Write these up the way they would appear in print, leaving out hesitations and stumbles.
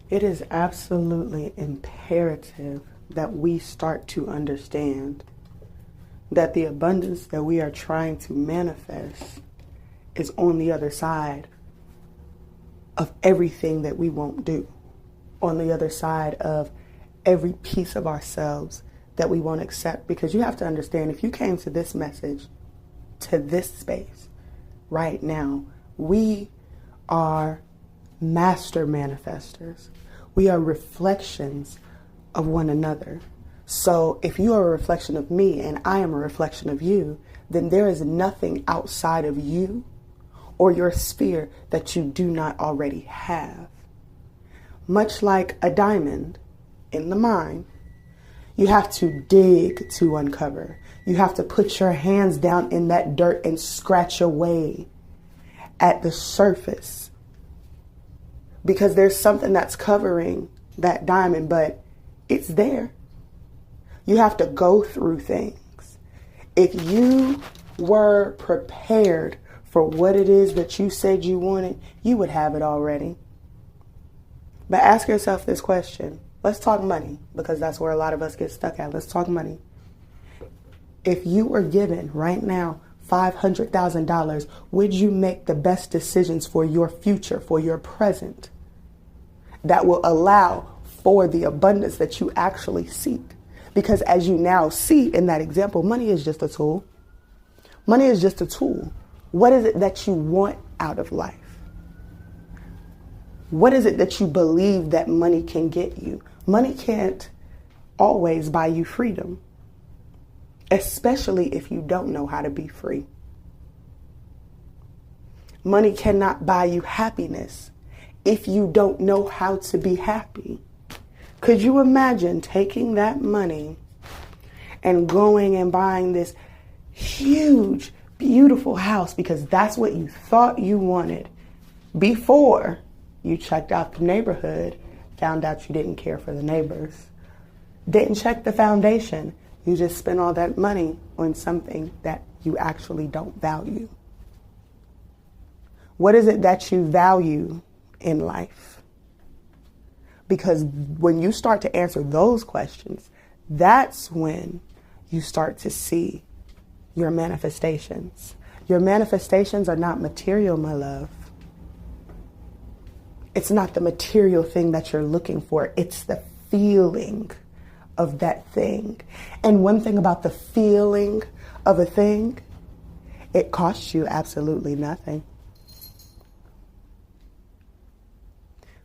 It is absolutely imperative that we start to understand that the abundance that we are trying to manifest is on the other side of everything that we won't do, on the other side of every piece of ourselves that we won't accept. Because you have to understand, if you came to this message, to this space right now, we are master manifestors. We are reflections of one another. So if you are a reflection of me and I am a reflection of you, then there is nothing outside of you or your sphere that you do not already have. Much like a diamond in the mine, you have to dig to uncover. You have to put your hands down in that dirt and scratch away at the surface, because there's something that's covering that diamond, but it's there. You have to go through things. If you were prepared for what it is that you said you wanted, you would have it already. But ask yourself this question. Let's talk money, because that's where a lot of us get stuck at. Let's talk money. If you were given right now $500,000, would you make the best decisions for your future, for your present, that will allow for the abundance that you actually seek? Because as you now see in that example, money is just a tool. Money is just a tool. What is it that you want out of life? What is it that you believe that money can get you? Money can't always buy you freedom, especially if you don't know how to be free. Money cannot buy you happiness if you don't know how to be happy. Could you imagine taking that money and going and buying this huge, beautiful house because that's what you thought you wanted before you checked out the neighborhood, found out you didn't care for the neighbors, didn't check the foundation, you just spent all that money on something that you actually don't value? What is it that you value in life? Because when you start to answer those questions, that's when you start to see your manifestations. Your manifestations are not material, my love. It's not the material thing that you're looking for. It's the feeling of that thing. And one thing about the feeling of a thing, it costs you absolutely nothing.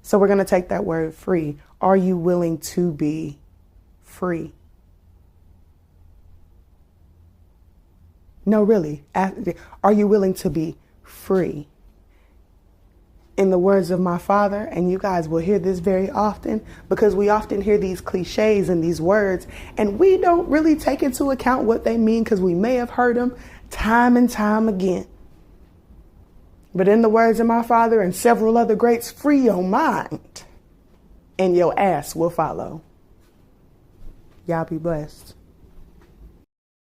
So we're going to take that word free. Are you willing to be free? No, really. Are you willing to be free? In the words of my father, and you guys will hear this very often, because we often hear these cliches and these words, and we don't really take into account what they mean because we may have heard them time and time again. But in the words of my father and several other greats, free your mind and your ass will follow. Y'all be blessed.